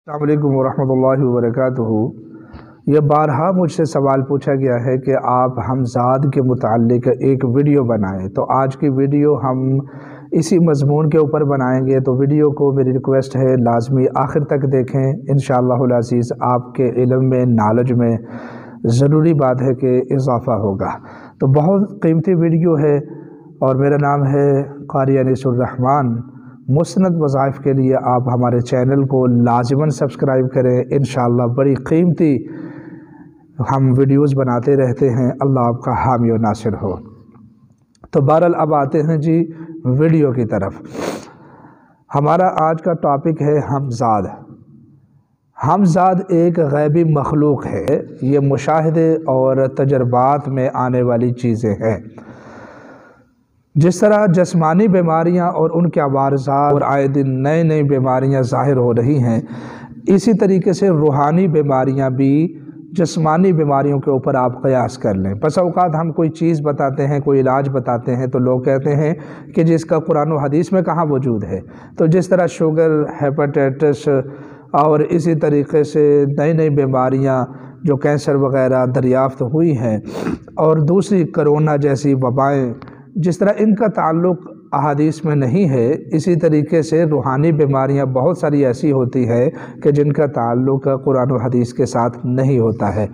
السلام علیکم ورحمۃ اللہ وبرکاتہ۔ یہ بارہا مجھ سے سوال پوچھا گیا ہے کہ آپ حمزاد کے متعلق ایک ویڈیو بنائیں، تو آج کی ویڈیو ہم اسی مضمون کے اوپر بنائیں گے۔ تو ویڈیو کو میری ریکویسٹ ہے لازمی آخر تک دیکھیں، انشاءاللہ العزیز آپ کے علم میں، نالج میں ضروری بات ہے کہ اضافہ ہوگا۔ تو بہت قیمتی ویڈیو ہے اور میرا نام ہے قاری انیس الرحمن۔ مسند وظائف کے لیے آپ ہمارے چینل کو لازماً سبسکرائب کریں، انشاءاللہ بڑی قیمتی ہم ویڈیوز بناتے رہتے ہیں، اللہ آپ کا حامی و ناصر ہو۔ تو بہرحال اب آتے ہیں جی ویڈیو کی طرف۔ ہمارا آج کا ٹاپک ہے حمزاد۔ حمزاد ایک غیبی مخلوق ہے، یہ مشاہدے اور تجربات میں آنے والی چیزیں ہیں۔ جس طرح جسمانی بیماریاں اور ان کے عوارضات اور آئے دن نئی بیماریاں ظاہر ہو رہی ہیں، اسی طریقے سے روحانی بیماریاں بھی جسمانی بیماریوں کے اوپر آپ قیاس کر لیں۔ بس اوقات ہم کوئی چیز بتاتے ہیں، کوئی علاج بتاتے ہیں تو لوگ کہتے ہیں کہ جس کا قرآن و حدیث میں کہاں وجود ہے۔ تو جس طرح شوگر، ہیپاٹائٹس اور اسی طریقے سے نئی بیماریاں جو کینسر وغیرہ دریافت ہوئی ہیں، اور دوسری کرونا جیسی وبائیں، جس طرح ان کا تعلق احادیث میں نہیں ہے، اسی طریقے سے روحانی بیماریاں بہت ساری ایسی ہوتی ہے کہ جن کا تعلق قرآن و حدیث کے ساتھ نہیں ہوتا ہے۔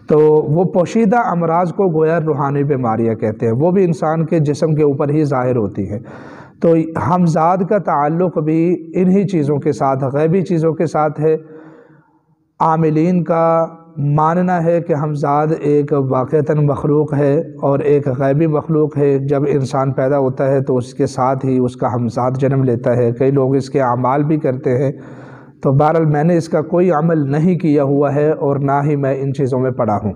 تو وہ پوشیدہ امراض کو گویا روحانی بیماریاں کہتے ہیں، وہ بھی انسان کے جسم کے اوپر ہی ظاہر ہوتی ہیں۔ تو حمزاد کا تعلق بھی انہی چیزوں کے ساتھ، غیبی چیزوں کے ساتھ ہے۔ عاملین کا ماننا ہے کہ حمزاد ایک واقعتاً مخلوق ہے اور ایک غیبی مخلوق ہے۔ جب انسان پیدا ہوتا ہے تو اس کے ساتھ ہی اس کا حمزاد جنم لیتا ہے۔ کئی لوگ اس کے اعمال بھی کرتے ہیں، تو بہرحال میں نے اس کا کوئی عمل نہیں کیا ہوا ہے اور نہ ہی میں ان چیزوں میں پڑا ہوں،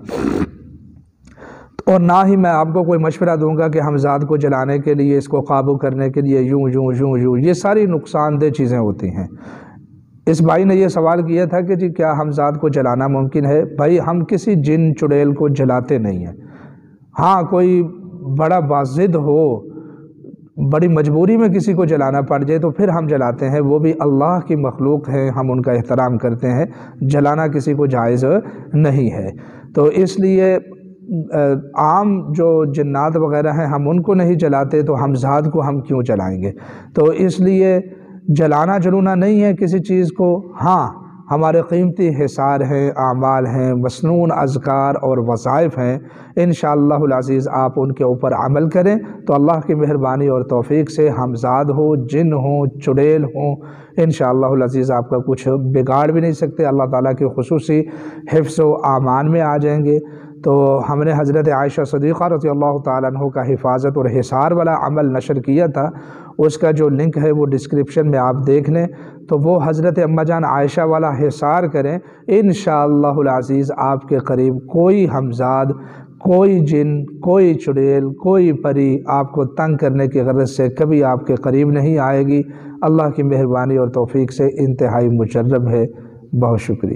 اور نہ ہی میں آپ کو کوئی مشورہ دوں گا کہ حمزاد کو جلانے کے لیے، اس کو قابو کرنے کے لیے یوں یہ ساری نقصان دہ چیزیں ہوتی ہیں۔ اس بھائی نے یہ سوال کیا تھا کہ جی کیا حمزاد کو جلانا ممکن ہے؟ بھائی ہم کسی جن چڑیل کو جلاتے نہیں ہیں۔ ہاں کوئی بڑا باضد ہو، بڑی مجبوری میں کسی کو جلانا پڑ جائے تو پھر ہم جلاتے ہیں، وہ بھی اللہ کی مخلوق ہیں، ہم ان کا احترام کرتے ہیں، جلانا کسی کو جائز نہیں ہے۔ تو اس لیے عام جو جنات وغیرہ ہیں ہم ان کو نہیں جلاتے، تو حمزاد کو ہم کیوں جلائیں گے؟ تو اس لیے جلانا جلونا نہیں ہے کسی چیز کو۔ ہاں ہمارے قیمتی حصار ہیں، اعمال ہیں، مسنون اذکار اور وظائف ہیں، انشاءاللہ العزیز آپ ان کے اوپر عمل کریں تو اللہ کی مہربانی اور توفیق سے حمزاد ہو، جن ہوں، چڑیل ہوں، انشاءاللہ العزیز آپ کا کچھ بگاڑ بھی نہیں سکتے، اللہ تعالیٰ کے خصوصی حفظ و امان میں آ جائیں گے۔ تو ہم نے حضرت عائشہ صدیقہ رضی اللہ تعالیٰ عنہ کا حفاظت اور حصار والا عمل نشر کیا تھا، اس کا جو لنک ہے وہ ڈسکرپشن میں آپ دیکھ لیں، تو وہ حضرت اماں جان عائشہ والا حصار کریں، انشاءاللہ العزیز آپ کے قریب کوئی حمزاد، کوئی جن، کوئی چڑیل، کوئی پری آپ کو تنگ کرنے کی غرض سے کبھی آپ کے قریب نہیں آئے گی۔ اللہ کی مہربانی اور توفیق سے انتہائی مجرب ہے۔ بہت شکریہ۔